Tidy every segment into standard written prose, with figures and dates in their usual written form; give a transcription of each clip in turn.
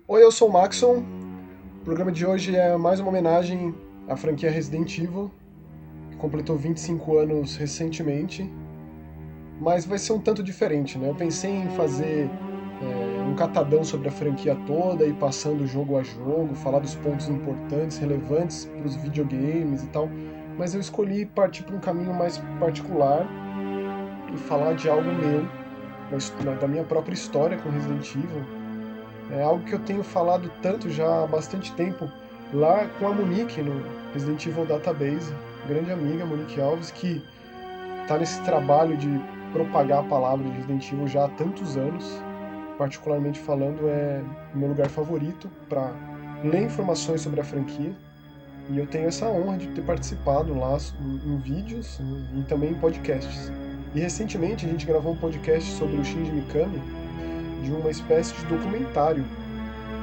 Oi, eu sou o Maxon. O programa de hoje é mais uma homenagem à franquia Resident Evil, que completou 25 anos recentemente, mas vai ser um tanto diferente, né? Eu pensei em fazer um catadão sobre a franquia toda, e passando jogo a jogo, falar dos pontos importantes, relevantes para os videogames e tal, mas eu escolhi partir para um caminho mais particular e falar de algo meu, da minha própria história com Resident Evil. É algo que eu tenho falado tanto já há bastante tempo, lá com a Monique no Resident Evil Database, grande amiga Monique Alves, que está nesse trabalho de propagar a palavra de Resident Evil já há tantos anos. Particularmente falando, é o meu lugar favorito para ler informações sobre a franquia. E eu tenho essa honra de ter participado lá em vídeos e também em podcasts. E recentemente a gente gravou um podcast sobre o Shinji Mikami, de uma espécie de documentário,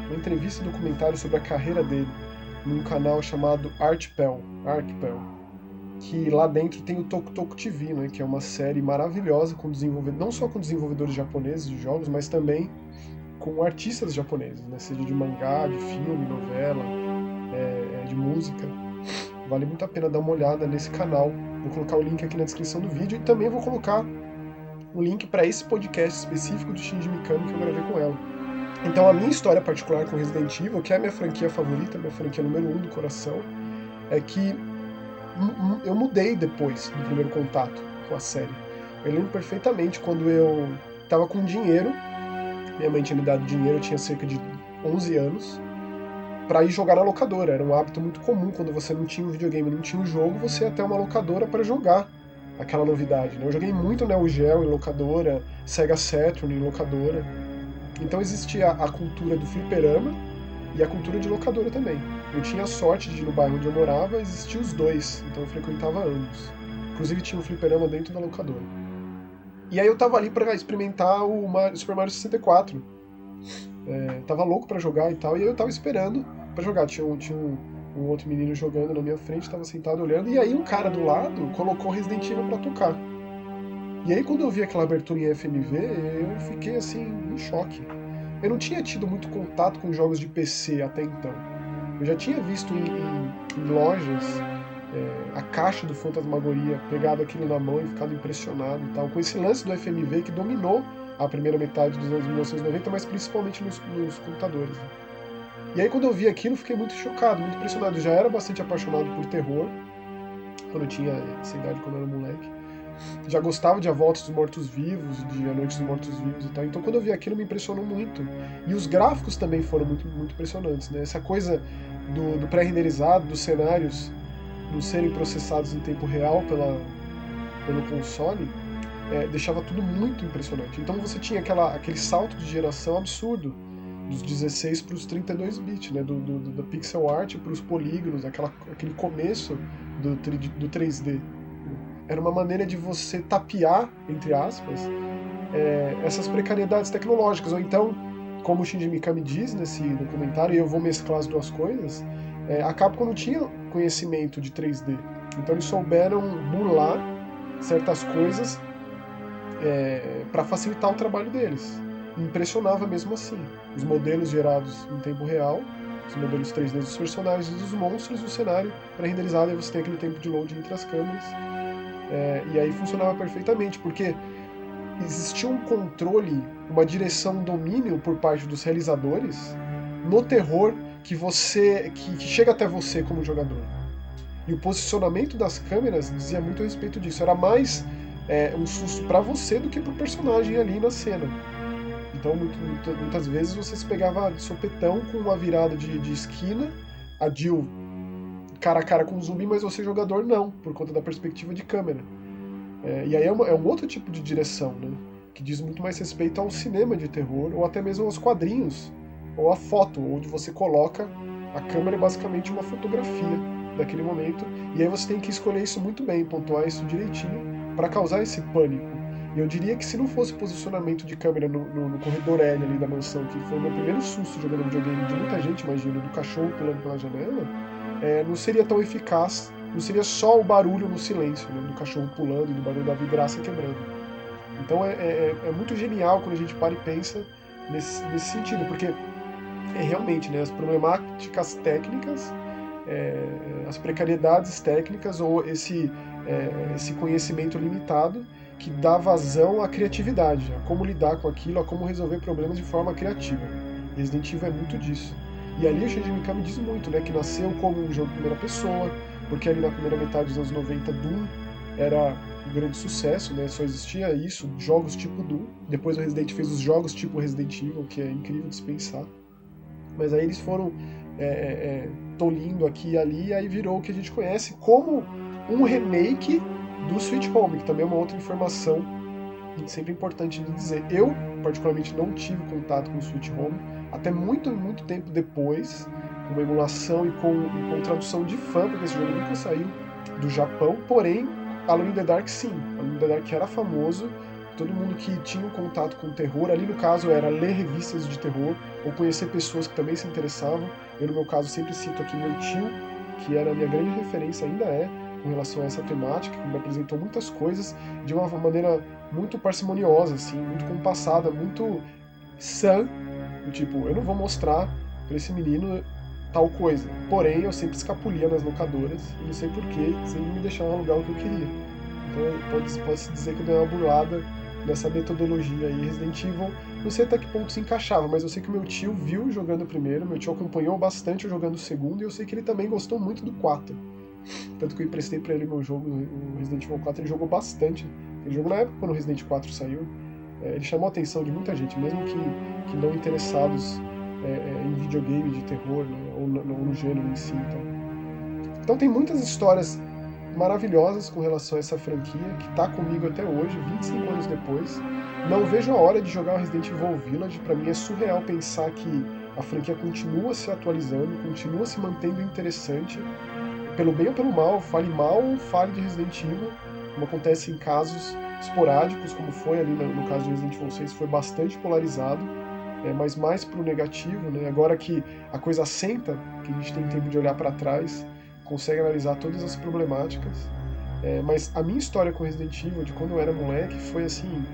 uma entrevista documentário sobre a carreira dele, num canal chamado Archipel, que lá dentro tem o Toku Toku TV, né, que é uma série maravilhosa com não só com desenvolvedores japoneses de jogos, mas também com artistas japoneses, né, seja de mangá, de filme, novela, de música. Vale muito a pena dar uma olhada nesse canal. Vou colocar o link aqui na descrição do vídeo e também vou colocar o link para esse podcast específico do Shinji Mikami que eu gravei com ela. Então a minha história particular com Resident Evil, que é a minha franquia favorita, minha franquia número 1 do coração, é que eu mudei depois do primeiro contato com a série. Eu lembro perfeitamente quando eu estava com dinheiro, minha mãe tinha me dado dinheiro, eu tinha cerca de 11 anos, para ir jogar na locadora. Era um hábito muito comum quando você não tinha um videogame, não tinha um jogo, você ia até uma locadora para jogar aquela novidade. Né? Eu joguei muito Neo Geo em locadora, Sega Saturn em locadora. Então existia a cultura do fliperama e a cultura de locadora também. Eu tinha a sorte de, no bairro onde eu morava, existir os dois, então eu frequentava ambos. Inclusive tinha um fliperama dentro da locadora. E aí eu tava ali para experimentar o Super Mario 64. Tava louco para jogar e tal, e aí eu tava esperando para jogar. Tinha um outro menino jogando na minha frente, tava sentado olhando, e aí um cara do lado colocou Resident Evil pra tocar. E aí quando eu vi aquela abertura em FMV, eu fiquei assim, em choque. Eu não tinha tido muito contato com jogos de PC até então. Eu já tinha visto em lojas a caixa do Fantasmagoria, pegado aquilo na mão e ficado impressionado e tal, com esse lance do FMV que dominou a primeira metade dos anos 1990, mas principalmente nos computadores. Né? E aí quando eu vi aquilo, fiquei muito chocado, muito impressionado. Eu já era bastante apaixonado por terror, quando eu tinha essa idade, quando eu era moleque. Já gostava de A Volta dos Mortos-Vivos, de A Noite dos Mortos-Vivos e tal. Então quando eu vi aquilo me impressionou muito. E os gráficos também foram muito, muito impressionantes, né? Essa coisa do pré-renderizado, dos cenários não serem processados em tempo real pelo console, deixava tudo muito impressionante. Então você tinha aquele salto de geração absurdo dos 16 para os 32 bits, né? Do pixel art para os polígonos, aquele começo do 3D. Era uma maneira de você tapear, entre aspas, essas precariedades tecnológicas. Ou então, como o Shinji Mikami diz nesse documentário, e eu vou mesclar as duas coisas, a Capcom não tinha conhecimento de 3D. Então eles souberam burlar certas coisas para facilitar o trabalho deles. E impressionava mesmo assim. Os modelos gerados em tempo real, os modelos 3D dos personagens e dos monstros, o cenário pré-renderizado, e você tem aquele tempo de loading entre as câmeras. E aí funcionava perfeitamente, porque existia um controle, uma direção, um domínio por parte dos realizadores no terror que chega até você como jogador. E o posicionamento das câmeras dizia muito a respeito disso. Era mais um susto para você do que pro personagem ali na cena. Então, muitas vezes você se pegava de sopetão com uma virada de esquina, a Jill cara a cara com o zumbi, mas você jogador não, por conta da perspectiva de câmera. E aí é um outro tipo de direção, né? Que diz muito mais respeito ao cinema de terror, ou até mesmo aos quadrinhos, ou à foto, onde você coloca a câmera é basicamente uma fotografia daquele momento, e aí você tem que escolher isso muito bem, pontuar isso direitinho, para causar esse pânico. E eu diria que se não fosse posicionamento de câmera no corredor L ali da mansão, que foi o meu primeiro susto jogando videogame de muita gente, imagina, do cachorro pulando pela janela, não seria tão eficaz, não seria só o barulho no silêncio, né, do cachorro pulando e do barulho da vidraça quebrando. Então é muito genial quando a gente para e pensa nesse sentido, porque realmente, né, as problemáticas técnicas, as precariedades técnicas ou esse conhecimento limitado que dá vazão à criatividade, a como lidar com aquilo, a como resolver problemas de forma criativa. Resident Evil é muito disso. E ali o Shinji Mikami diz muito, né, que nasceu como um jogo de primeira pessoa, porque ali na primeira metade dos anos 90 Doom era um grande sucesso, né, só existia isso, jogos tipo Doom. Depois o Resident fez os jogos tipo Resident Evil, que é incrível de se pensar. Mas aí eles foram tolindo aqui e ali, e aí virou o que a gente conhece como um remake do Sweet Home, que também é uma outra informação sempre importante de dizer. Eu, particularmente, não tive contato com o Sweet Home, até muito, muito tempo depois, com uma emulação e com tradução de fã, porque esse jogo nunca saiu do Japão, porém, Alone in the Dark sim. Alone in the Dark era famoso, todo mundo que tinha um contato com o terror, ali no caso era ler revistas de terror, ou conhecer pessoas que também se interessavam. Eu, no meu caso, sempre cito aqui meu tio, que era a minha grande referência, ainda é, com relação a essa temática, que me apresentou muitas coisas de uma maneira muito parcimoniosa, assim, muito compassada, muito sã, tipo, eu não vou mostrar para esse menino tal coisa. Porém, eu sempre escapulia nas locadoras, e não sei porquê, sempre me deixavam alugar o que eu queria. Então, pode-se dizer que eu dei uma burlada nessa metodologia aí. Resident Evil, não sei até que ponto se encaixava, mas eu sei que o meu tio viu jogando o primeiro, meu tio acompanhou bastante eu jogando o segundo, e eu sei que ele também gostou muito do 4. Tanto que eu emprestei pra ele meu jogo, o Resident Evil 4, ele jogou bastante. Ele jogou na época quando o Resident 4 saiu. Ele chamou a atenção de muita gente, mesmo que não interessados em videogame de terror, né, ou no gênero em si. Então tem muitas histórias maravilhosas com relação a essa franquia, que está comigo até hoje, 25 anos depois. Não vejo a hora de jogar o Resident Evil Village. Para mim é surreal pensar que a franquia continua se atualizando, continua se mantendo interessante, pelo bem ou pelo mal, fale de Resident Evil, como acontece em casos esporádicos, como foi ali no caso de Resident Evil 6, foi bastante polarizado, mas mais pro negativo, né? Agora que a coisa assenta, que a gente tem tempo de olhar para trás, consegue analisar todas as problemáticas. Mas a minha história com Resident Evil, de quando eu era moleque, foi assim,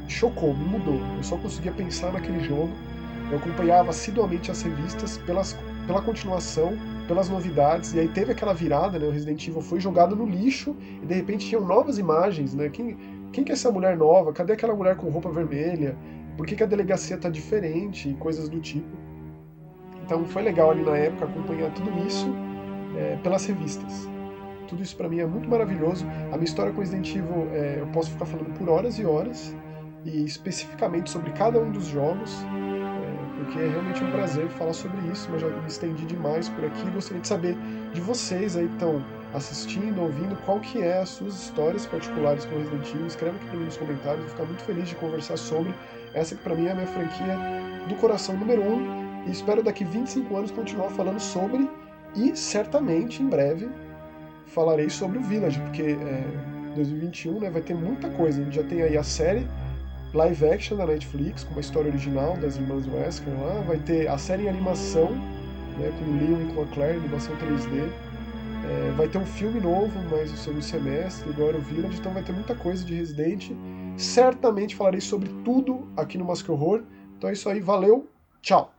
chocou, me mudou. Eu só conseguia pensar naquele jogo, eu acompanhava assiduamente as revistas pela continuação, pelas novidades, e aí teve aquela virada, né? O Resident Evil foi jogado no lixo, e de repente tinham novas imagens, né? Quem que é essa mulher nova? Cadê aquela mulher com roupa vermelha? Por que a delegacia tá diferente? E coisas do tipo. Então foi legal ali na época acompanhar tudo isso pelas revistas. Tudo isso para mim é muito maravilhoso. A minha história com Resident Evil, eu posso ficar falando por horas e horas, e especificamente sobre cada um dos jogos, porque é realmente um prazer falar sobre isso, mas já me estendi demais por aqui. Gostaria de saber de vocês aí que estão assistindo, ouvindo, qual que é as suas histórias particulares com Resident Evil. Escreve aqui para mim nos comentários, vou ficar muito feliz de conversar sobre. Essa que para mim é a minha franquia do coração número 1, e espero daqui 25 anos continuar falando sobre, e certamente em breve falarei sobre o Village, porque 2021, né, vai ter muita coisa. A gente já tem aí a série live action da Netflix, com uma história original das irmãs Wesker lá, vai ter a série em animação, né, com o Leon e com a Claire, animação 3D, vai ter um filme novo, mais o segundo semestre, agora o Village, então vai ter muita coisa de Resident. Certamente falarei sobre tudo aqui no Mask Horror. Então é isso aí, valeu, tchau!